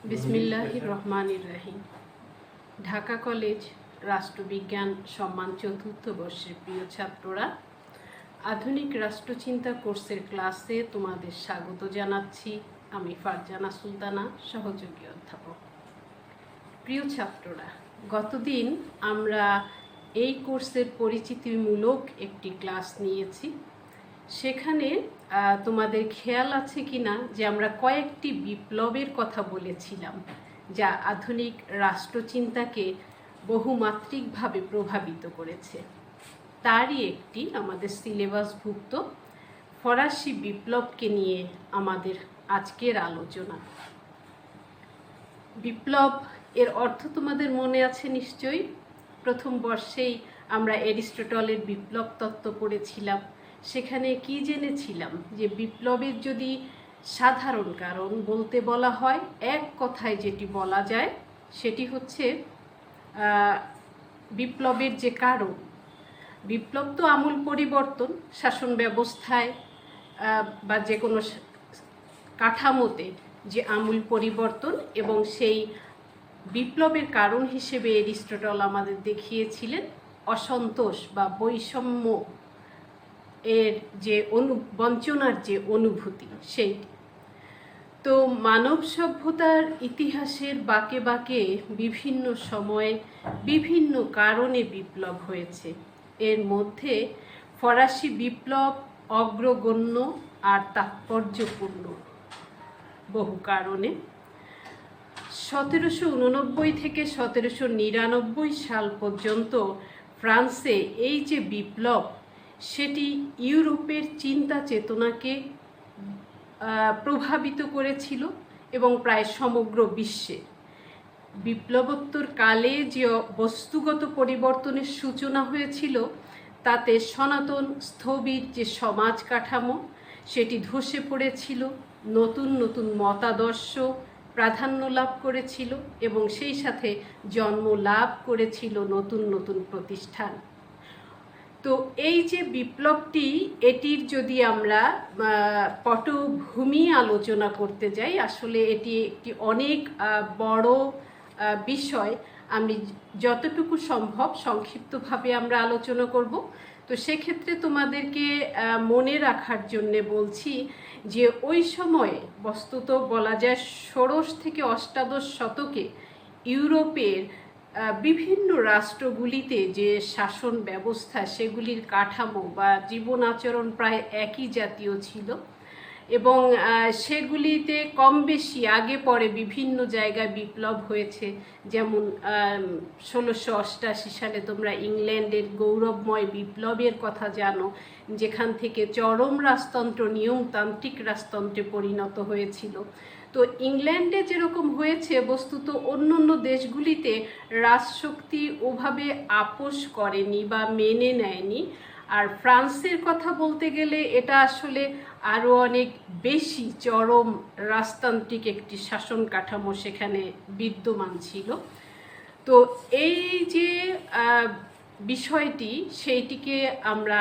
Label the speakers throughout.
Speaker 1: বিসমিল্লাহির রহমানির রহিম। ঢাকা কলেজ রাষ্ট্রবিজ্ঞান সম্মান চতুর্থ বর্ষের প্রিয় ছাত্ররা, আধুনিক রাষ্ট্রচিন্তা কোর্সের ক্লাসে তোমাদের স্বাগত জানাচ্ছি। আমি ফারজানা সুলতানা, সহযোগী অধ্যাপক। প্রিয় ছাত্ররা, গতদিন আমরা এই কোর্সের পরিচিতিমূলক একটি ক্লাস নিয়েছি। সেখানে তোমাদের খেয়াল আছে কি না যে আমরা কয়েকটি বিপ্লবের কথা বলেছিলাম যা আধুনিক রাষ্ট্রচিন্তাকে বহুমাত্রিকভাবে প্রভাবিত করেছে। তারই একটি আমাদের সিলেবাসভুক্ত ফরাসি বিপ্লবকে নিয়ে আমাদের আজকের আলোচনা। বিপ্লব এর অর্থ তোমাদের মনে আছে নিশ্চয়ই। প্রথম বর্ষেই আমরা এরিস্টটলের বিপ্লব তত্ত্ব পড়েছিলাম। সেখানে কি জেনেছিলাম যে বিপ্লবের যদি সাধারণ কারণ বলতে বলা হয়, এক কথায় যেটি বলা যায় সেটি হচ্ছে বিপ্লবের যে কারণ। বিপ্লব তো আমূল পরিবর্তন, শাসন ব্যবস্থায় বা যে কোনো কাঠামোতে যে আমূল পরিবর্তন, এবং সেই বিপ্লবের কারণ হিসেবে এরিস্টটল আমাদের দেখিয়েছিলেন অসন্তোষ বা বৈষম্য এর যে বঞ্চনার যে অনুভূতি সেইটি। তো মানব সভ্যতার ইতিহাসের বাঁকে বাঁকে বিভিন্ন সময়ে বিভিন্ন কারণে বিপ্লব হয়েছে। এর মধ্যে ফরাসি বিপ্লব অগ্রগণ্য আর তাৎপর্যপূর্ণ বহু কারণে। 1789 থেকে 1799 সাল পর্যন্ত ফ্রান্সে এই যে বিপ্লব, সেটি ইউরোপের চিন্তা চেতনাকে প্রভাবিত করেছিল এবং প্রায় সমগ্র বিশ্বে বিপ্লবোত্তর কালে যে বস্তুগত পরিবর্তনের সূচনা হয়েছিল, তাতে সনাতন স্থবির যে সমাজ কাঠামো সেটি ধসে পড়েছিল, নতুন নতুন মতাদর্শ প্রাধান্য লাভ করেছিল এবং সেই সাথে জন্ম লাভ করেছিল নতুন নতুন প্রতিষ্ঠান। তো এই যে বিপ্লবটি, এটির যদি আমরা পটভূমি আলোচনা করতে যাই, আসলে এটি একটি অনেক বড় বিষয়। আমি যতটুকু সম্ভব সংক্ষিপ্তভাবে আমরা আলোচনা করব। তো সেক্ষেত্রে তোমাদেরকে মনে রাখার জন্যে বলছি যে ওই সময়ে বস্তুত বলা যায় 16 থেকে 18 শতকে ইউরোপের বিভিন্ন রাষ্ট্রগুলিতে যে শাসন ব্যবস্থা, সেগুলির কাঠামো বা জীবন আচরণ প্রায় একই জাতীয় ছিল এবং সেগুলিতে কম বেশি আগে পরে বিভিন্ন জায়গায় বিপ্লব হয়েছে। যেমন 1688 সালে তোমরা ইংল্যান্ডের গৌরবময় বিপ্লবের কথা জানো, যেখান থেকে চরম রাজতন্ত্র নিয়মতান্ত্রিক রাজতন্ত্রে পরিণত হয়েছিল। তো ইংল্যান্ডে যেরকম হয়েছে, বস্তুত অন্য অন্য দেশগুলিতে রাজশক্তি ওভাবে আপোষ করেনি বা মেনে নেয়নি। আর ফ্রান্সের কথা বলতে গেলে এটা আসলে আরও অনেক বেশি চরম রাজতান্ত্রিক একটি শাসন কাঠামো সেখানে বিদ্যমান ছিল। তো এই যে বিষয়টি, সেইটিকে আমরা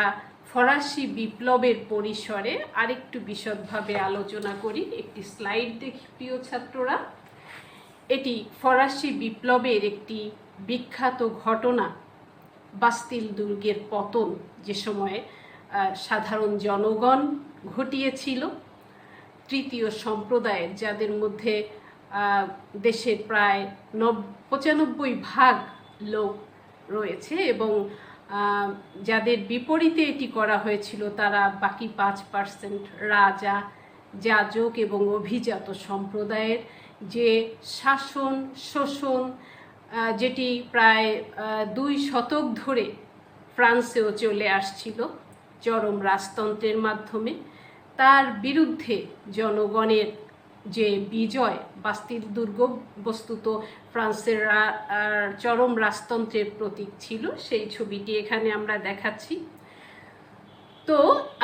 Speaker 1: ফরাসি বিপ্লবের পরিসরে আরেকটু বিশদভাবে আলোচনা করি। একটি স্লাইড দেখি প্রিয় ছাত্ররা। এটি ফরাসি বিপ্লবের একটি বিখ্যাত ঘটনা, বাস্তিল দুর্গের পতন, যে সময়ে সাধারণ জনগণ ঘটিয়েছিল। তৃতীয় সম্প্রদায়ের, যাদের মধ্যে দেশের প্রায় 95% লোক রয়েছে এবং যাদের বিপরীতে এটি করা হয়েছিল, তারা বাকি 5% রাজা, যাজক এবং অভিজাত সম্প্রদায়ের যে শাসন শোষণ, যেটি প্রায় 2 শতক ধরে ফ্রান্সেও চলে আসছিল চরম রাজতন্ত্রের মাধ্যমে, তার বিরুদ্ধে জনগণের যে বিজয়, বাস্তিল দুর্গ বস্তুত ফ্রান্সের চরম রাজতন্ত্রের প্রতীক ছিল। সেই ছবিটি এখানে আমরা দেখাচ্ছি। তো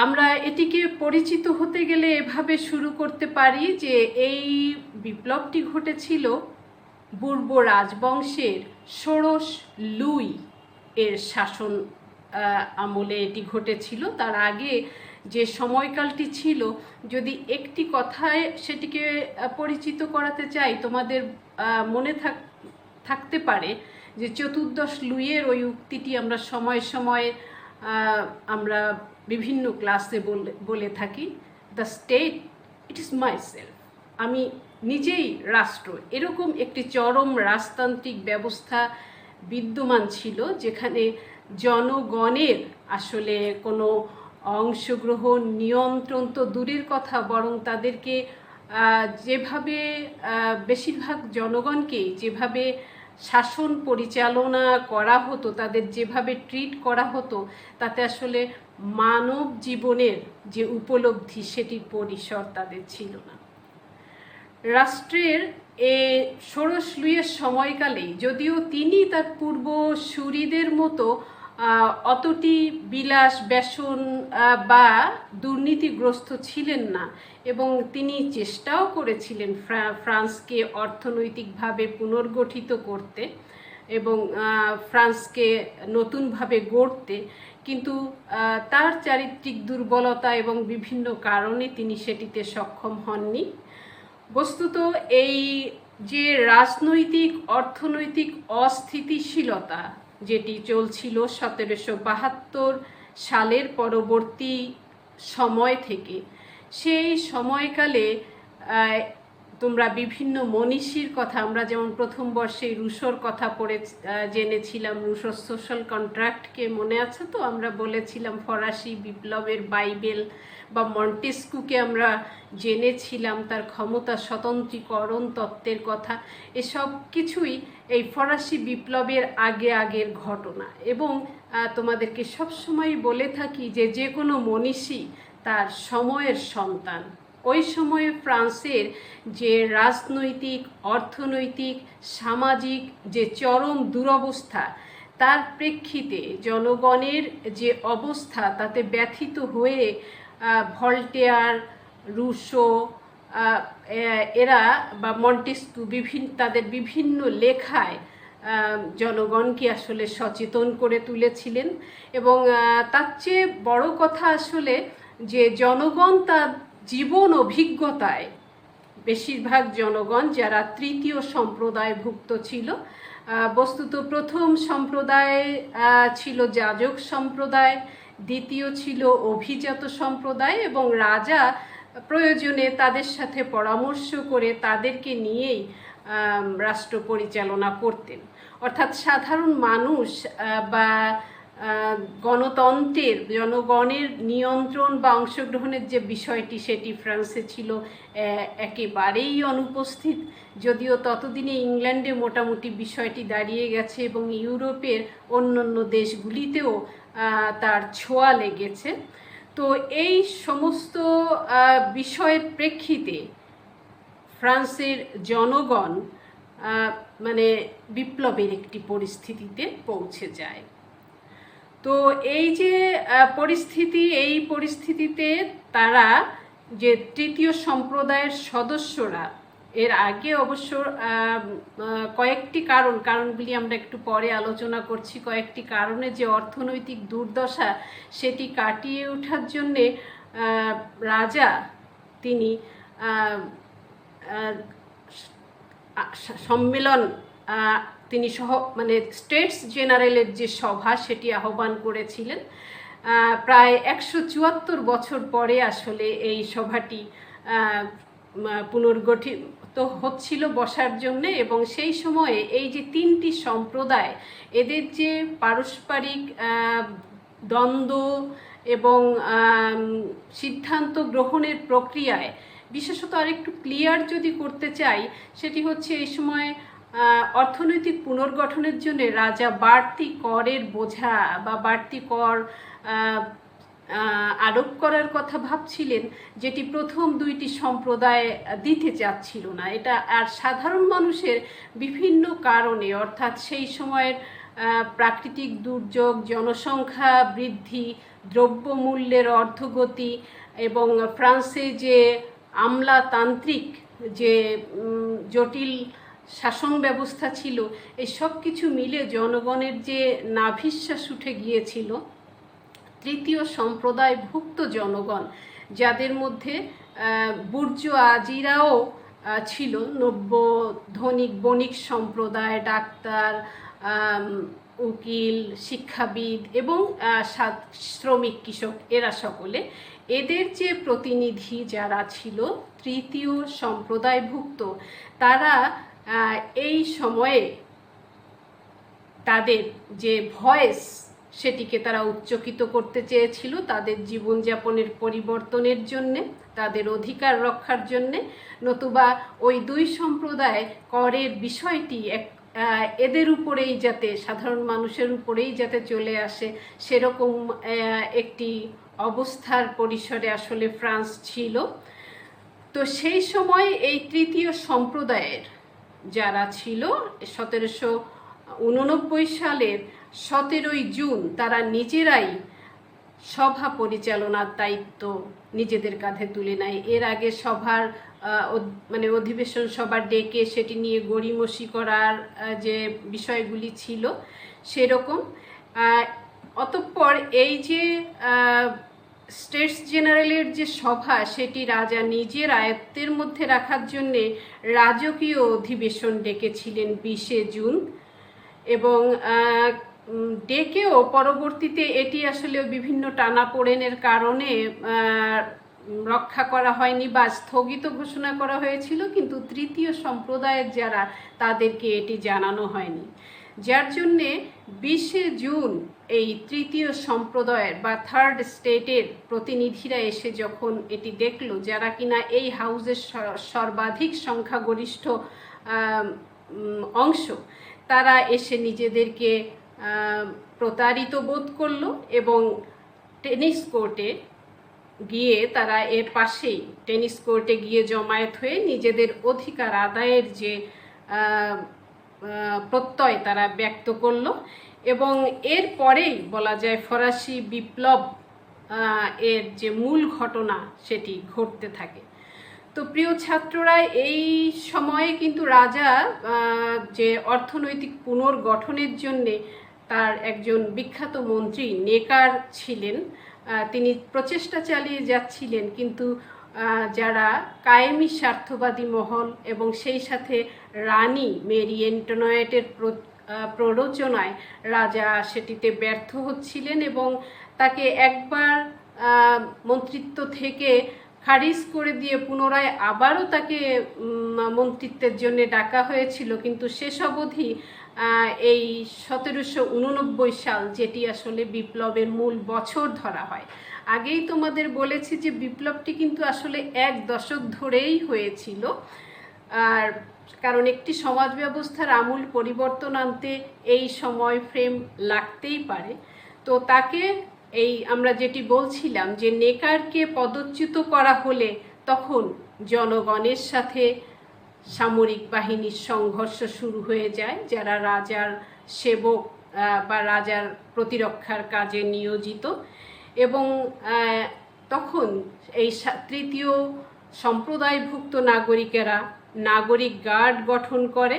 Speaker 1: আমরা এটিকে পরিচিত হতে গেলে এভাবে শুরু করতে পারি যে এই বিপ্লবটি ঘটেছিল বুর্ব রাজবংশের ষোড়শ লুই এর শাসন আমলে এটি ঘটেছিল। তার আগে যে সময়কালটি ছিল, যদি একটি কথায় সেটিকে পরিচিত করাতে চাই, তোমাদের মনে থাকতে পারে যে চতুর্দশ লুইয়ের ওই উক্তিটি আমরা সময়ে সময়ে আমরা বিভিন্ন ক্লাসে বলে থাকি, the state it is my self, আমি নিজেই রাষ্ট্র। এরকম একটি চরম রাজতান্ত্রিক ব্যবস্থা বিদ্যমান ছিল, যেখানে জনগণের আসলে কোনো অংশগ্রহণ, নিয়ন্ত্রণ তো দূরের কথা, বরং তাদেরকে যেভাবে বেশিরভাগ জনগণকে যেভাবে শাসন পরিচালনা করা হতো, তাদের যেভাবে ট্রিট করা হতো, তাতে আসলে মানব জীবনের যে উপলব্ধি সেটির পরিসর তাদের ছিল না। রাষ্ট্রের ষোড়শ লুইয়ের সময়কালেই, যদিও তিনি তার পূর্বসূরিদের মতো অতটি বিলাস ব্যসন বা দুর্নীতিগ্রস্ত ছিলেন না, এবং তিনি চেষ্টাও করেছিলেন ফ্রান্সকে অর্থনৈতিকভাবে পুনর্গঠিত করতে এবং ফ্রান্সকে নতুনভাবে গড়তে, কিন্তু তার চারিত্রিক দুর্বলতা এবং বিভিন্ন কারণে তিনি সেটিতে সক্ষম হননি। বস্তুত এই যে রাজনৈতিক অর্থনৈতিক অস্থিতিশীলতা যেটি চলছিল 1772 সালের পরবর্তী সময় থেকে, সেই সময়কালে তোমরা বিভিন্ন মনীষীর কথা, আমরা যেমন প্রথম বর্ষে রুশোর কথা পড়ে জেনেছিলাম, রুশোর সোশ্যাল কন্ট্রাক্টকে মনে আছে তো, আমরা বলেছিলাম ফরাসি বিপ্লবের বাইবেল, বা মন্টেস্কুকে আমরা জেনেছিলাম তার ক্ষমতা স্বতন্ত্রীকরণ তত্ত্বের কথা। এসব কিছুই এই ফরাসি বিপ্লবের আগের ঘটনা, এবং তোমাদেরকে সবসময় বলে থাকি যে যে কোনো মনীষী তার সময়ের সন্তান। ওই সময়ে ফ্রান্সের যে রাজনৈতিক, অর্থনৈতিক, সামাজিক যে চরম দুরবস্থা, তার প্রেক্ষিতে জনগণের যে অবস্থা, তাতে ব্যথিত হয়ে ভল্টেয়ার, রুশো এরা বা মন্টেস্কু তাদের বিভিন্ন লেখায় জনগণকে আসলে সচেতন করে তুলেছিলেন। এবং তার চেয়ে বড় কথা আসলে যে জনগণ তার জীবন অভিজ্ঞতায়, বেশিরভাগ জনগণ যারা তৃতীয় সম্প্রদায়ভুক্ত ছিল, বস্তুত প্রথম সম্প্রদায় ছিল যাজক সম্প্রদায়, দ্বিতীয় ছিল অভিজাত সম্প্রদায়, এবং রাজা প্রয়োজনে তাদের সাথে পরামর্শ করে তাদেরকে নিয়েই রাষ্ট্র পরিচালনা করতেন। অর্থাৎ সাধারণ মানুষ বা গণতন্ত্রের, জনগণের নিয়ন্ত্রণ বা অংশগ্রহণের যে বিষয়টি, সেটি ফ্রান্সে ছিল একেবারেই অনুপস্থিত। যদিও ততদিনে ইংল্যান্ডে মোটামুটি বিষয়টি দাঁড়িয়ে গেছে, এবং ইউরোপের অন্যান্য দেশগুলিতেও তার ছোঁয়া লেগেছে। তো এই সমস্ত বিষয়ের প্রেক্ষিতে ফ্রান্সের জনগণ মানে বিপ্লবের একটি পরিস্থিতিতে পৌঁছে যায়। তো এই যে এই পরিস্থিতিতে তারা যে তৃতীয় সম্প্রদায়ের সদস্যরা, এর আগে অবশ্য কয়েকটি কারণগুলি আমরা একটু পরে আলোচনা করছি, কয়েকটি কারণে যে অর্থনৈতিক দুর্দশা সেটি কাটিয়ে ওঠার জন্যে রাজা তিনি সম্মেলন, তিনি স্টেটস জেনারেলের যে সভা সেটি আহ্বান করেছিলেন। প্রায় 174 বছর পরে আসলে এই সভাটি পুনর্গঠিত হচ্ছিল বসার জন্যে, এবং সেই সময়ে এই যে তিনটি সম্প্রদায়, এদের যে পারস্পরিক দ্বন্দ্ব এবং সিদ্ধান্ত গ্রহণের প্রক্রিয়ায়, বিশেষত আরেকটু ক্লিয়ার যদি করতে চাই, সেটি হচ্ছে এই সময় অর্থনৈতিক পুনর্গঠনের জন্য রাজা বাড়তি করের বোঝা বা বাড়তি কর আরোপ করার কথা ভাবছিলেন, যেটি প্রথম দুইটি সম্প্রদায় দিতে চাচ্ছিল না। এটা আর সাধারণ মানুষের বিভিন্ন কারণে, অর্থাৎ সেই সময়ের প্রাকৃতিক দুর্যোগ, জনসংখ্যা বৃদ্ধি, দ্রব্যমূল্যের অর্ধগতি, এবং ফ্রান্সে যে আমলাতান্ত্রিক যে জটিল শাসন ব্যবস্থা ছিল, এই সব কিছু মিলে জনগণের যে নাভিশ্বাস উঠে গিয়েছিল তৃতীয় সম্প্রদায়ভুক্ত জনগণ, যাদের মধ্যে বুর্জোয়াজিরাও ছিল, নব্য ধনিক বণিক সম্প্রদায়, ডাক্তার, উকিল, শিক্ষাবিদ এবং শ্রমিক কৃষক, এরা সকলে, এদের যে প্রতিনিধি যারা ছিল তৃতীয় সম্প্রদায়ভুক্ত, তারা এই সময়ে তাদের যে ভয়েস সেটিকে তারা উচ্চকিত করতে চেয়েছিল, তাদের জীবনযাপনের পরিবর্তনের জন্যে, তাদের অধিকার রক্ষার জন্যে, নতুবা ওই দুই সম্প্রদায় করের বিষয়টি এদের উপরেই যাতে, সাধারণ মানুষের উপরেই যাতে চলে আসে, সেরকম একটি অবস্থার পরিসরে আসলে ফ্রান্স ছিল। তো সেই সময় এই তৃতীয় সম্প্রদায়ের যারা ছিল 1789 সালের 17ই জুন তারা নিজেরাই সভা পরিচালনার দায়িত্ব নিজেদের কাঁধে তুলে নেয়। এর আগে সভার অধিবেশন সভা ডেকে সেটি নিয়ে গড়িমসি করার যে বিষয়গুলি ছিল সেরকম। অতঃপর এই যে স্টেটস জেনারেলের যে সভা, সেটি রাজা নিজের আয়ত্তের মধ্যে রাখার জন্যে রাজকীয় অধিবেশন ডেকেছিলেন 20 জুন, এবং ডেকেও পরবর্তীতে এটি আসলে বিভিন্ন টানাপোড়েনের কারণে রক্ষা করা হয়নি বা স্থগিত ঘোষণা করা হয়েছিল, কিন্তু তৃতীয় সম্প্রদায়ের যারা, তাদেরকে এটি জানানো হয়নি, যার জন্যে 20 জুন এই তৃতীয় সম্প্রদায়ের বা থার্ড স্টেটের প্রতিনিধিরা এসে যখন এটি দেখলো, যারা কিনা এই হাউসের সর্বাধিক সংখ্যাগরিষ্ঠ অংশ, তারা এসে নিজেদেরকে প্রতারিত বোধ করলো এবং টেনিস কোর্টে গিয়ে, তারা এর পাশেই টেনিস কোর্টে গিয়ে জমায়েত হয়ে নিজেদের অধিকার আদায়ের যে প্রত্যয় তারা ব্যক্ত করলো। এবং এর পরেই বলা যায় ফরাসি বিপ্লব এর যে মূল ঘটনা সেটি ঘটতে থাকে। তো প্রিয় ছাত্ররা, এই সময়ে কিন্তু রাজা যে অর্থনৈতিক পুনর্গঠনের জন্যে তার একজন বিখ্যাত মন্ত্রী নেকার ছিলেন, তিনি প্রচেষ্টা চালিয়ে যাচ্ছিলেন, কিন্তু যারা কায়েমি স্বার্থবাদী মহল এবং সেই সাথে রানী মেরি অ্যান্টোনেটের প্ররোচনায় রাজা সেটিতে ব্যর্থ হচ্ছিলেন এবং তাকে একবার মন্ত্রিত্ব থেকে খারিজ করে দিয়ে পুনরায় আবারও তাকে মন্ত্রিত্বের জন্য ডাকা হয়েছিল, কিন্তু শেষ অবধি এই 1789 সাল, যেটি আসলে বিপ্লবের মূল বছর ধরা হয়। আগেই তোমাদের বলেছি যে বিপ্লবটি কিন্তু আসলে 1 দশক ধরেই হয়েছিল, আর কারণ একটি সমাজ ব্যবস্থার আমূল পরিবর্তন আনতে এই সময় ফ্রেম লাগতেই পারে। তো তাকে এই আমরা যেটি বলছিলাম যে নেকারকে পদচ্যুত করা হলে তখন জনগণের সাথে সামরিক বাহিনীর সংঘর্ষ শুরু হয়ে যায়, যারা রাজার সেবক বা রাজার প্রতিরক্ষার কাজে নিয়োজিত, এবং তখন এই তৃতীয় সম্প্রদায়ভুক্ত নাগরিকেরা নাগরিক গার্ড গঠন করে,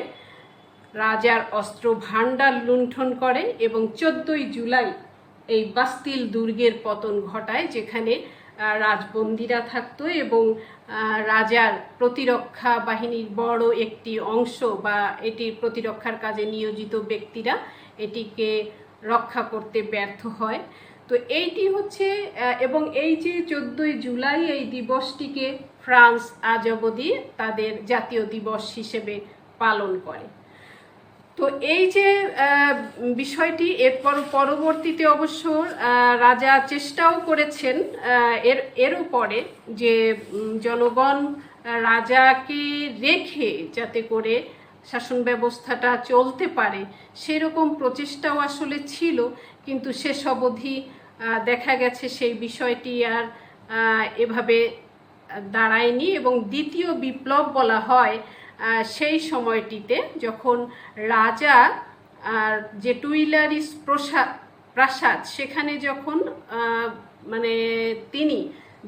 Speaker 1: রাজার অস্ত্র ভাণ্ডার লুণ্ঠন করে এবং 14ই জুলাই এই বাস্তিল দুর্গের পতন ঘটায়, যেখানে রাজবন্দীরা থাকতো এবং রাজার প্রতিরক্ষা বাহিনীর বড় একটি অংশ বা এটির প্রতিরক্ষার কাজে নিয়োজিত ব্যক্তিরা এটিকে রক্ষা করতে ব্যর্থ হয়। তো এইটি হচ্ছে, এবং এই যে 14ই জুলাই এই দিবসটিকে ফ্রান্স আজ অবধি তাদের জাতীয় দিবস হিসেবে পালন করে। তো এই যে বিষয়টি, এরপর পরবর্তীতে অবশ্য রাজা চেষ্টাও করেছেন এরও পরে যে জনগণ রাজাকে রেখে যাতে করে শাসন ব্যবস্থাটা চলতে পারে, সেরকম প্রচেষ্টাও আসলে ছিল, কিন্তু শেষ অবধি দেখা গেছে সেই বিষয়টি আর এভাবে দাঁড়ায়নি। এবং দ্বিতীয় বিপ্লব বলা হয় সেই সময়টিতে, যখন রাজা আর যে টুইলারিস প্রাসাদ, সেখানে যখন তিনি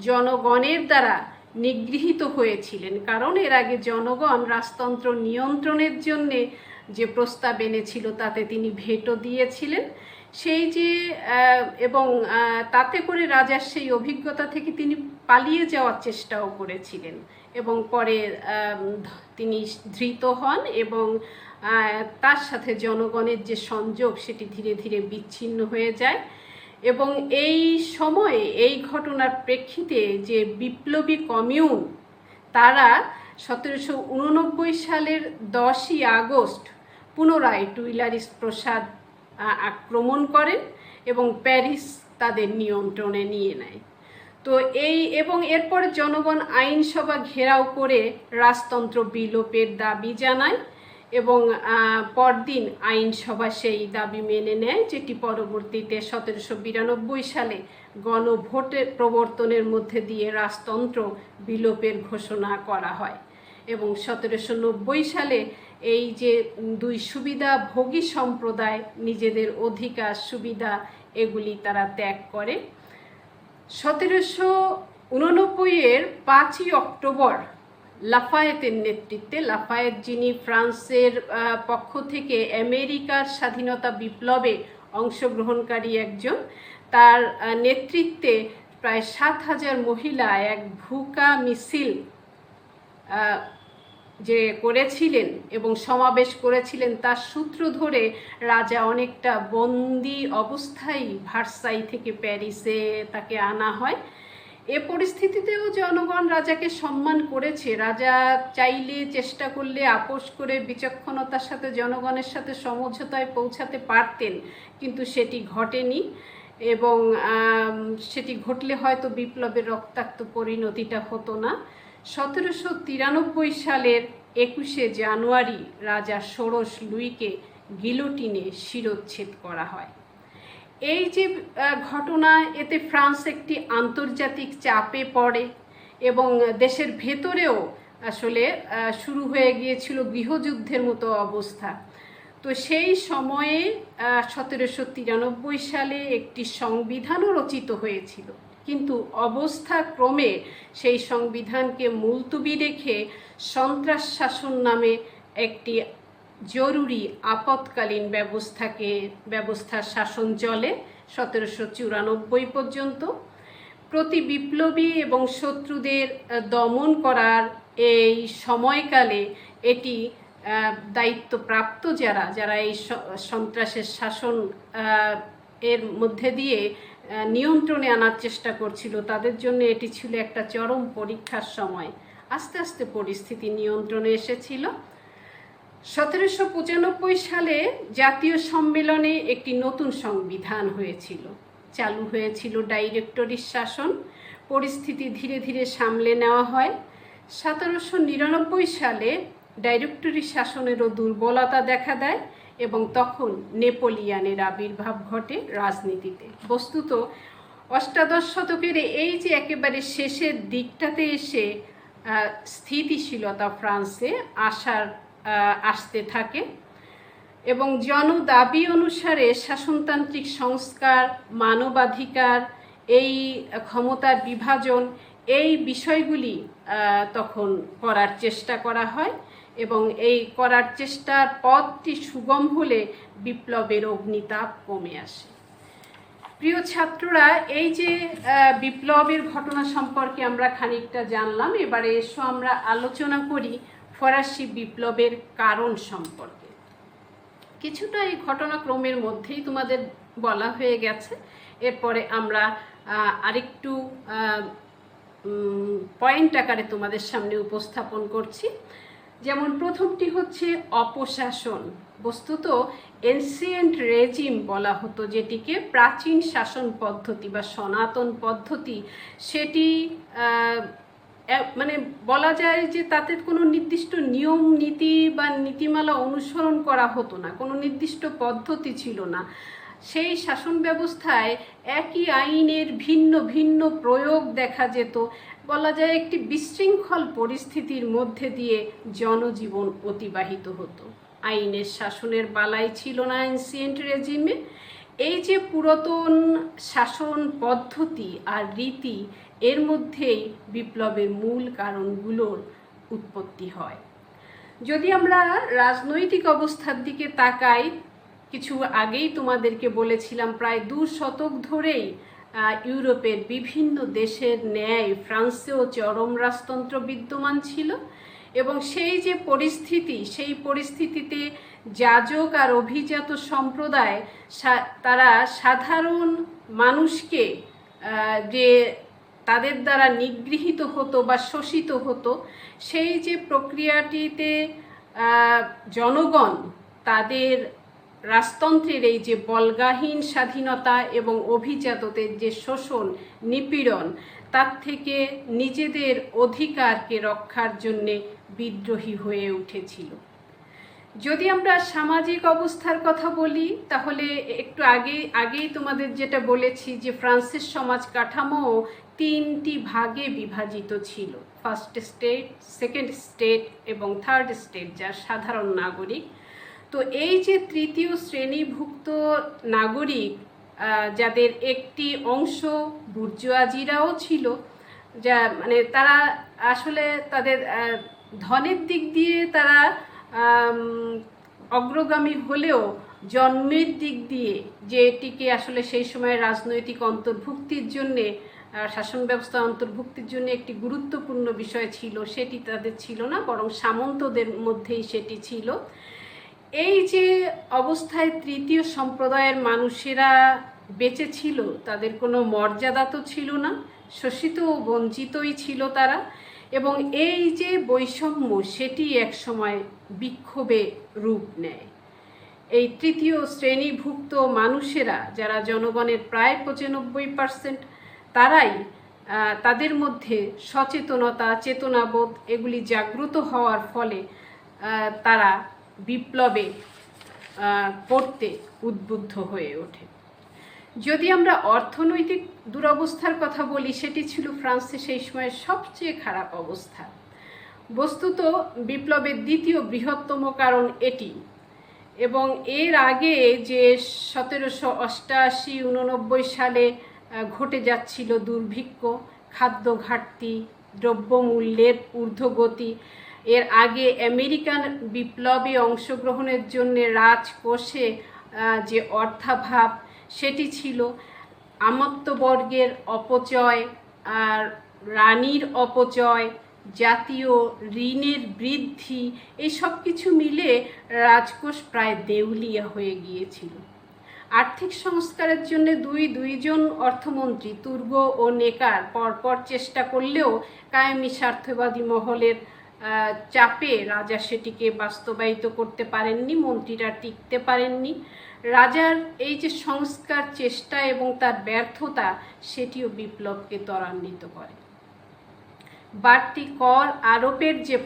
Speaker 1: জনগণের দ্বারা নিগৃহীত হয়েছিলেন, কারণ এর আগে জনগণ রাজতন্ত্র নিয়ন্ত্রণের জন্যে যে প্রস্তাব এনেছিল তাতে তিনি ভেটো দিয়েছিলেন, সেই যে এবং তাতে করে রাজার সেই অভিজ্ঞতা থেকে তিনি পালিয়ে যাওয়ার চেষ্টাও করেছিলেন এবং পরে তিনি ধৃত হন এবং তার সাথে জনগণের যে সংযোগ সেটি ধীরে ধীরে বিচ্ছিন্ন হয়ে যায়। এবং এই সময়ে এই ঘটনার প্রেক্ষিতে যে বিপ্লবী কমিউন তারা 1789 সালের 10ই আগস্ট পুনরায় টুইলারিস প্রাসাদ আক্রমণ করেন এবং প্যারিস তাদের নিয়ন্ত্রণে নিয়ে নেয়। তো এবং এরপর জনগণ আইনসভা ঘেরাও করে রাজতন্ত্র বিলোপের দাবি জানায় এবং পরদিন আইনসভা সেই দাবি মেনে নেয়, যেটি পরবর্তীতে 1792 সালে গণভোটের প্রবর্তনের মধ্যে দিয়ে রাজতন্ত্র বিলোপের ঘোষণা করা হয় এবং 1790 সালে এই যে দুই সুবিধাভোগী সম্প্রদায় নিজেদের অধিকার সুবিধা এগুলি তারা ত্যাগ করে। 1789-এর 5ই অক্টোবর লাফায়েতের নেতৃত্বে, লাফায়েত যিনি ফ্রান্সের পক্ষ থেকে আমেরিকার স্বাধীনতা বিপ্লবে অংশগ্রহণকারী একজন, তার নেতৃত্বে প্রায় 7,000 মহিলা এক ভুকা মিছিল যে করেছিলেন এবং সমাবেশ করেছিলেন, তার সূত্র ধরে রাজা অনেকটা বন্দি অবস্থায় ভার্সাই থেকে প্যারিসে তাকে আনা হয়। এ পরিস্থিতিতেও জনগণ রাজাকে সম্মান করেছে। রাজা চাইলে চেষ্টা করলে আপোষ করে বিচক্ষণতার সাথে জনগণের সাথে সমঝোতায় পৌঁছাতে পারতেন, কিন্তু সেটি ঘটেনি এবং সেটি ঘটলে হয়তো বিপ্লবের রক্তাক্ত পরিণতিটা হতো না। 1793 সালের 21শে জানুয়ারি রাজা ষোড়শ লুইকে গিলোটিনে শিরচ্ছেদ করা হয়। এই যে ঘটনা, এতে ফ্রান্স একটি আন্তর্জাতিক চাপে পড়ে এবং দেশের ভেতরেও আসলে শুরু হয়ে গিয়েছিল গৃহযুদ্ধের মতো অবস্থা। তো সেই সময়ে 1793 সালে একটি সংবিধানও রচিত হয়েছিল, কিন্তু অবস্থা ক্রমে সেই সংবিধানকে মুলতুবি রেখে সন্ত্রাস শাসন নামে একটি জরুরি আপৎকালীন ব্যবস্থার শাসন চলে 1794 পর্যন্ত। প্রতি বিপ্লবী এবং শত্রুদের দমন করার এই সময়কালে এটি দায়িত্বপ্রাপ্ত যারা এই সন্ত্রাসের শাসন এর মধ্যে দিয়ে নিয়ন্ত্রণে আনার চেষ্টা করছিল, তাদের জন্য এটি ছিল একটা চরম পরীক্ষার সময়। আস্তে আস্তে পরিস্থিতি নিয়ন্ত্রণে এসেছিল। 1795 সালে জাতীয় সম্মেলনে একটি নতুন সংবিধান হয়েছিল, চালু হয়েছিল ডাইরেক্টরির শাসন। পরিস্থিতি ধীরে ধীরে সামলে নেওয়া হয়। 1799 সালে ডাইরেক্টরি শাসনেরও দুর্বলতা দেখা দেয় এবং তখন নেপোলিয়ানের আবির্ভাব ঘটে রাজনীতিতে। বস্তুত অষ্টাদশ শতকের এই যে একেবারে শেষের দিকটাতে এসে স্থিতিশীলতা ফ্রান্সে আসতে থাকে এবং জনদাবি অনুসারে শাসনতান্ত্রিক সংস্কার, মানবাধিকার, এই ক্ষমতার বিভাজন, এই বিষয়গুলি তখন করার চেষ্টা করা হয় এবং এই করার চেষ্টার পথটি সুগম হলে বিপ্লবের অগ্নিতাপ কমে আসে। প্রিয় ছাত্ররা, এই যে বিপ্লবের ঘটনা সম্পর্কে আমরা খানিকটা জানলাম, এবারে এসো আমরা আলোচনা করি ফরাসি বিপ্লবের কারণ সম্পর্কে। কিছুটা এই ঘটনাক্রমের মধ্যেই তোমাদের বলা হয়ে গেছে, এরপরে আমরা আরেকটু পয়েন্ট আকারে তোমাদের সামনে উপস্থাপন করছি। যেমন প্রথমটি হচ্ছে অপশাসন। বস্তুত এনসিয়েন্ট রেজিম বলা হতো যেটিকে, প্রাচীন শাসন পদ্ধতি বা সনাতন পদ্ধতি, সেটি মানে বলা যায় যে তাতে কোনো নির্দিষ্ট নিয়ম নীতি বা নীতিমালা অনুসরণ করা হতো না, কোনো নির্দিষ্ট পদ্ধতি ছিল না। সেই শাসন ব্যবস্থায় একই আইনের ভিন্ন ভিন্ন প্রয়োগ দেখা যেত। বলা যায় একটি বিশৃঙ্খল পরিস্থিতির মধ্যে দিয়ে জনজীবন অতিবাহিত হতো। আইনের শাসনের বালাই ছিল না এনসিয়েন্ট রেজিমে। এই যে পুরাতন শাসন পদ্ধতি আর রীতি, এর মধ্যেই বিপ্লবের মূল কারণগুলোর উৎপত্তি হয়। যদি আমরা রাজনৈতিক অবস্থার দিকে তাকাই, কিছু আগেই তোমাদেরকে বলেছিলাম প্রায় 2 শতক ধরেই ইউরোপের বিভিন্ন দেশের ন্যায় ফ্রান্সেও চরম রাজতন্ত্র বিদ্যমান ছিল এবং সেই যে পরিস্থিতি, সেই পরিস্থিতিতে যাজক আর অভিজাত সম্প্রদায় তারা সাধারণ মানুষকে যে তাদের দ্বারা নিগৃহীত হতো বা শোষিত হতো, সেই যে প্রক্রিয়াটিতে জনগণ তাদের রাজতন্ত্রের এই যে বল্গাহীন স্বাধীনতা এবং অভিজাতদের যে শোষণ নিপীড়ন, তার থেকে নিজেদের অধিকারকে রক্ষার জন্যে বিদ্রোহী হয়ে উঠেছিল। যদি আমরা সামাজিক অবস্থার কথা বলি তাহলে একটু আগেই তোমাদের যেটা বলেছি যে ফ্রান্সের সমাজ কাঠামো 3টি ভাগে বিভাজিত ছিল, ফার্স্ট স্টেট, সেকেন্ড স্টেট এবং থার্ড স্টেট, যার সাধারণ নাগরিক। তো এই যে তৃতীয় শ্রেণীভুক্ত নাগরিক, যাদের একটি অংশ বুর্জোয়াজিরাও ছিল, যা মানে তারা আসলে তাদের ধনের দিক দিয়ে তারা অগ্রগামী হলেও জন্মের দিক দিয়ে, যেটিকে আসলে সেই সময় রাজনৈতিক অন্তর্ভুক্তির জন্যে, শাসন ব্যবস্থা অন্তর্ভুক্তির জন্য একটি গুরুত্বপূর্ণ বিষয় ছিল, সেটি তাদের ছিল না, বরং সামন্তদের মধ্যেই সেটি ছিল। এই যে অবস্থায় তৃতীয় সম্প্রদায়ের মানুষেরা বেঁচে ছিল, তাদের কোনো মর্যাদা তো ছিল না, শোষিত ও বঞ্চিতই ছিল তারা, এবং এই যে বৈষম্য সেটি একসময় বিক্ষোভে রূপ নেয়। এই তৃতীয় শ্রেণীভুক্ত মানুষেরা, যারা জনগণের প্রায় 95%, তারাই তাদের মধ্যে সচেতনতা, চেতনাবোধ এগুলি জাগ্রত হওয়ার ফলে তারা বিপ্লবে করতে উদ্বুদ্ধ হয়ে ওঠে। যদি আমরা অর্থনৈতিক দুরবস্থার কথা বলি, সেটি ছিল ফ্রান্সে সেই সময়ের সবচেয়ে খারাপ অবস্থা। বস্তুত বিপ্লবের দ্বিতীয় বৃহত্তম কারণ এটি, এবং এর আগে যে 1788-89 সালে ঘটে যাচ্ছিল দুর্ভিক্ষ, খাদ্য ঘাটতি, দ্রব্যমূল্যের ঊর্ধ্বগতি, এর আগে আমেরিকান বিপ্লবে অংশগ্রহণের জন্য রাজকোষে যে অর্থাভাব সেটি ছিল, আমত্তবর্গের অপচয় আর রানীর অপচয়, জাতীয় ঋণের বৃদ্ধি, এই সব কিছু মিলে রাজকোষ প্রায় দেউলিয়া হয়ে গিয়েছিল। আর্থিক সংস্কারের জন্য দুইজন অর্থমন্ত্রী তুর্গ ও নেকার পরপর চেষ্টা করলেও কায়েমি স্বার্থবাদী মহলের চাপে রাজা সেটিকে বাস্তবায়িত করতে পারেননি, মন্ত্রীরা টিকতে পারেননি। রাজার এই যে সংস্কার চেষ্টা এবং তার ব্যর্থতা, সেটিও বিপ্লবকে ত্বরান্বিত করে। বাড়তি কর আরোপের যে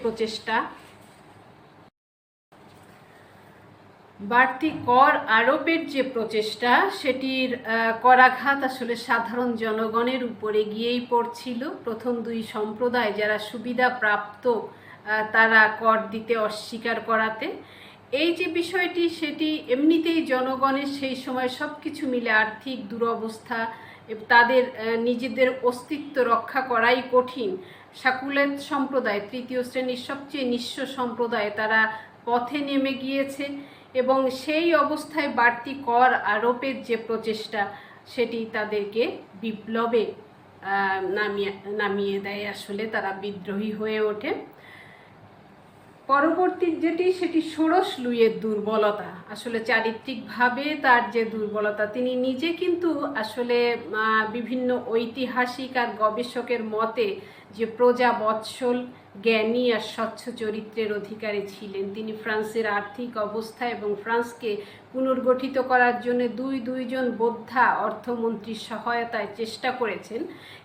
Speaker 1: প্রচেষ্টা, সেটির করাঘাত আসলে সাধারণ জনগণের উপরে গিয়েই পড়ছিল। প্রথম দুই সম্প্রদায় যারা সুবিধা প্রাপ্ত, তারা কর দিতে অস্বীকার করাতে এই যে বিষয়টি, সেটি এমনিতেই জনগণের সেই সময় সব কিছু মিলে আর্থিক দুরবস্থা, তাদের নিজেদের অস্তিত্ব রক্ষা করাই কঠিন। সাকুলেত সম্প্রদায়, তৃতীয় শ্রেণীর সবচেয়ে নিঃস্ব সম্প্রদায়, তারা পথে নেমে গিয়েছে এবং সেই অবস্থায় বাড়তি কর আরোপের যে প্রচেষ্টা, সেটি তাদেরকে বিপ্লবে নামিয়ে দেয়। আসলে তারা বিদ্রোহী হয়ে ওঠে। পরবর্তী যেটি, সেটি ষোড়শ লুইয়ের দুর্বলতা। আসলে চারিত্রিকভাবে তার যে দুর্বলতা, তিনি নিজে কিন্তু আসলে বিভিন্ন ঐতিহাসিক আর গবেষকের মতে যে প্রজা বৎসল, জ্ঞানী আর স্বচ্ছ চরিত্রের অধিকারী ছিলেন। তিনি ফ্রান্সের আর্থিক অবস্থা এবং ফ্রান্সকে পুনর্গঠিত করার জন্য দুইজন বোদ্ধা অর্থমন্ত্রীর সহায়তায় চেষ্টা করেছেন,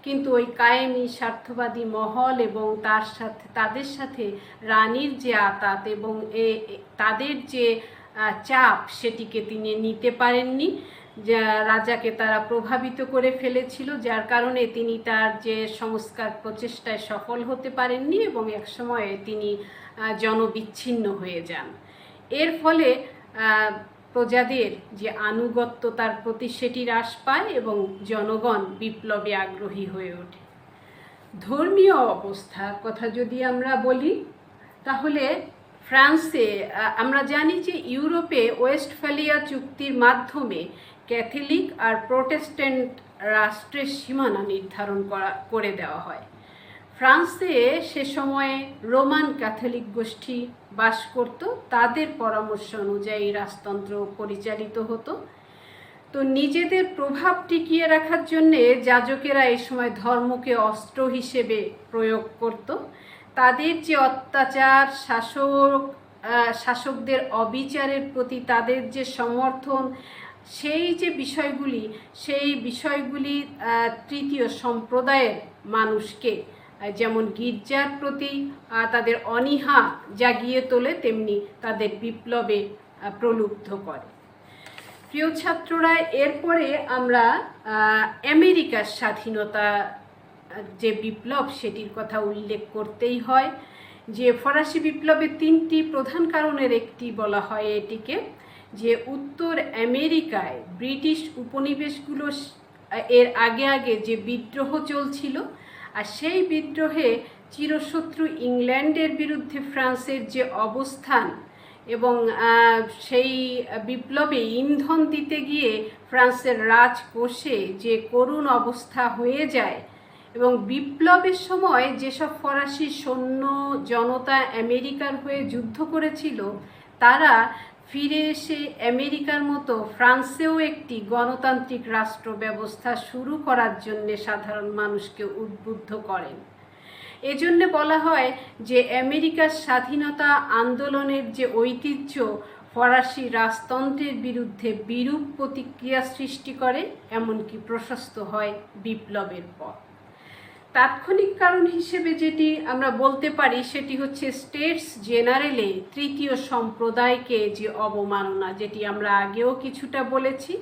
Speaker 1: কিন্তু ওই কায়েমি স্বার্থবাদী মহল এবং তাদের সাথে রানীর যে আঁতাত এবং তাদের যে চাপ, সেটিকে তিনি নিতে পারেননি। যা রাজাকে তারা প্রভাবিত করে ফেলেছিল, যার কারণে তিনি তার যে সংস্কার প্রচেষ্টায় সফল হতে পারেননি এবং একসময়ে তিনি জনবিচ্ছিন্ন হয়ে যান। এর ফলে প্রজাদের যে আনুগত্যতার প্রতি সেটি হ্রাস পায় এবং জনগণ বিপ্লবে আগ্রহী হয়ে ওঠে। ধর্মীয় অবস্থার কথা যদি আমরা বলি, তাহলে ফ্রান্সে আমরা জানি যে ইউরোপে ওয়েস্টফালিয়া চুক্তির মাধ্যমে ক্যাথলিক আর প্রোটেস্ট্যান্ট রাষ্ট্রের সীমানা নির্ধারণ করে দেওয়া হয়। ফ্রান্সে সে সময়ে রোমান ক্যাথলিক গোষ্ঠী বাস করত, তাদের পরামর্শ অনুযায়ী রাজতন্ত্র পরিচালিত হতো। তো নিজেদের প্রভাব টিকিয়ে রাখার জন্যে যাজকেরা এই সময় ধর্মকে অস্ত্র হিসেবে প্রয়োগ করত। তাদের যে অত্যাচার, শাসকদের অবিচারের প্রতি তাদের যে সমর্থন, সেই বিষয়গুলি তৃতীয় সম্প্রদায়ের মানুষকে যেমন গির্জার প্রতি তাদের অনীহা জাগিয়ে তোলে, তেমনি তাদের বিপ্লবে প্রলুব্ধ করে। প্রিয় ছাত্ররা, এরপরে আমরা আমেরিকার স্বাধীনতা যে বিপ্লব সেটির কথা উল্লেখ করতেই হয়। যে ফরাসি বিপ্লবের 3টি প্রধান কারণের একটি বলা হয় এটিকে, যে উত্তর আমেরিকায় ব্রিটিশ উপনিবেশগুলো এর আগে যে বিদ্রোহ চলছিল, আর সেই বিদ্রোহে চিরশত্রু ইংল্যান্ডের বিরুদ্ধে ফ্রান্সের যে অবস্থান এবং সেই বিপ্লবে ইন্ধন দিতে গিয়ে ফ্রান্সের রাজকোষে যে করুণ অবস্থা হয়ে যায়, এবং বিপ্লবের সময় যেসব ফরাসি সৈন্য জনতা আমেরিকার হয়ে যুদ্ধ করেছিল, তারা ফিরে এসে আমেরিকার মতো ফ্রান্সেও একটি গণতান্ত্রিক রাষ্ট্র ব্যবস্থা শুরু করার জন্যে সাধারণ মানুষকে উদ্বুদ্ধ করেন। এজন্য বলা হয় যে আমেরিকার স্বাধীনতা আন্দোলনের যে ঐতিহ্য ফরাসি রাজতন্ত্রের বিরুদ্ধে বিরূপ প্রতিক্রিয়া সৃষ্টি করে, এমনকি প্রশস্ত হয় বিপ্লবের পর। তাৎক্ষণিক কারণ হিসেবে যেটি আমরা বলতে পারি সেটি হচ্ছে স্টেটস জেনারেলে তৃতীয় সম্প্রদায়কে যে অবমাননা, যেটি আমরা আগেও কিছুটা বলেছি,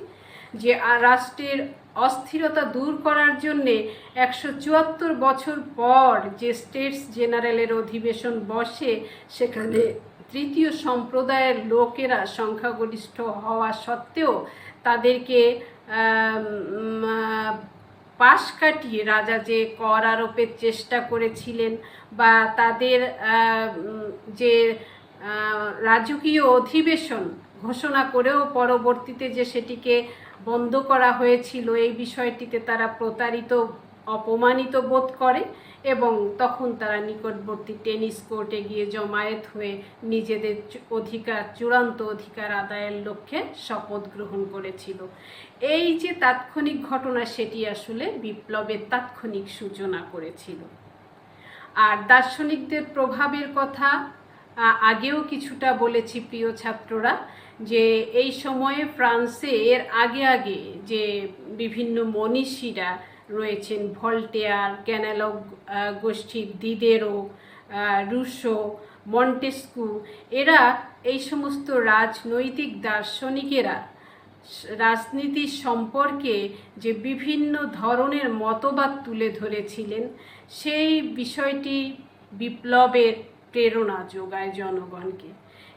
Speaker 1: যে রাষ্ট্রের অস্থিরতা দূর করার জন্যে 174 বছর পর যে স্টেটস জেনারেলের অধিবেশন বসে, সেখানে তৃতীয় সম্প্রদায়ের লোকেরা সংখ্যাগরিষ্ঠ হওয়া সত্ত্বেও তাদেরকে পাশ কাটিয়ে রাজা যে কর আরোপের চেষ্টা করেছিলেন, বা তাদের যে রাজকীয় অধিবেশন ঘোষণা করেও পরবর্তীতে যে সেটিকে বন্ধ করা হয়েছিল, এই বিষয়টিতে তারা প্রতারিত, অপমানিত বোধ করে এবং তখন তারা নিকটবর্তী টেনিস কোর্টে গিয়ে জমায়েত হয়ে নিজেদের চূড়ান্ত অধিকার আদায়ের লক্ষ্যে শপথ গ্রহণ করেছিল। এই যে তাৎক্ষণিক ঘটনা, সেটি আসলে বিপ্লবের তাৎক্ষণিক সূচনা করেছিল। আর দার্শনিকদের প্রভাবের কথা আগেও কিছুটা বলেছি প্রিয় ছাত্ররা, যে এই সময়ে ফ্রান্সে এর আগে যে বিভিন্ন মনীষীরা রয়েছেন, ভল্টেয়ার, ক্যানালগ গোষ্ঠীর দিদেরো, রুশো, মন্টেস্কু, এরা এই সমস্ত রাজনৈতিক দার্শনিকেরা রাজনীতি সম্পর্কে যে বিভিন্ন ধরনের মতবাদ তুলে ধরেছিলেন, সেই বিষয়টি বিপ্লবের প্রেরণা যোগায় জনগণকে,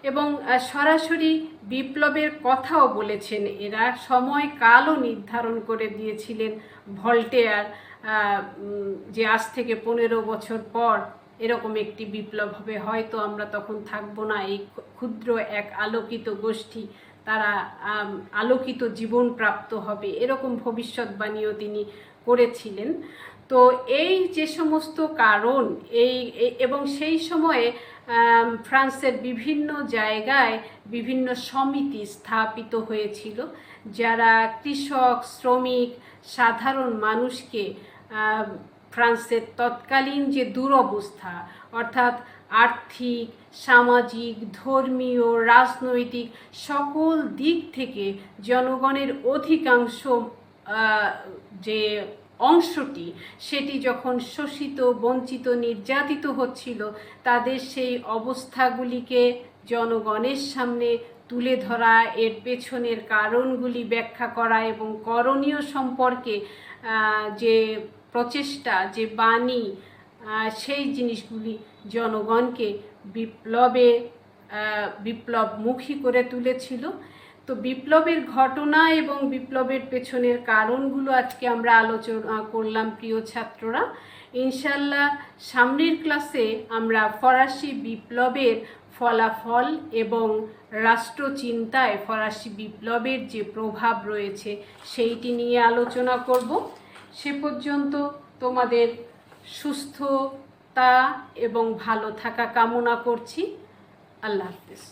Speaker 1: এবং সরাসরি বিপ্লবের কথাও বলেছেন এরা। সময়কালও নির্ধারণ করে দিয়েছিলেন ভল্টেয়ার, যে আজ থেকে 15 বছর পর এরকম একটি বিপ্লব হবে, হয়তো আমরা তখন থাকবো না, এই ক্ষুদ্র এক আলোকিত গোষ্ঠী তারা আলোকিত জীবন প্রাপ্ত হবে, এরকম ভবিষ্যৎবাণীও তিনি করেছিলেন। তো এই যে সমস্ত কারণ, এবং সেই সময়ে ফ্রান্সের বিভিন্ন জায়গায় বিভিন্ন সমিতি স্থাপিত হয়েছিল, যারা কৃষক, শ্রমিক, সাধারণ মানুষকে ফ্রান্সের তৎকালীন যে দুরবস্থা, অর্থাৎ আর্থিক, সামাজিক, ধর্মীয়, রাজনৈতিক সকল দিক থেকে জনগণের অধিকাংশ যে অংশটি, সেটি যখন শোষিত, বঞ্চিত, নির্যাতিত হচ্ছিল, তাদের সেই অবস্থাগুলিকে জনগণের সামনে তুলে ধরা, এর পেছনের কারণগুলি ব্যাখ্যা করা এবং করণীয় সম্পর্কে যে প্রচেষ্টা, যে বাণী, সেই জিনিসগুলি জনগণকে বিপ্লবমুখী করে তুলেছিল। তো বিপ্লবের ঘটনা এবং বিপ্লবের পেছনের কারণগুলো আজকে আমরা আলোচনা করলাম প্রিয় ছাত্ররা। ইনশাল্লাহ সামনের ক্লাসে আমরা ফরাসি বিপ্লবের ফলাফল এবং রাষ্ট্রচিন্তায় ফরাসি বিপ্লবের যে প্রভাব রয়েছে সেইটি নিয়ে আলোচনা করব। সে পর্যন্ত তোমাদের সুস্থতা এবং ভালো থাকা কামনা করছি। আল্লাহ হাফেজ।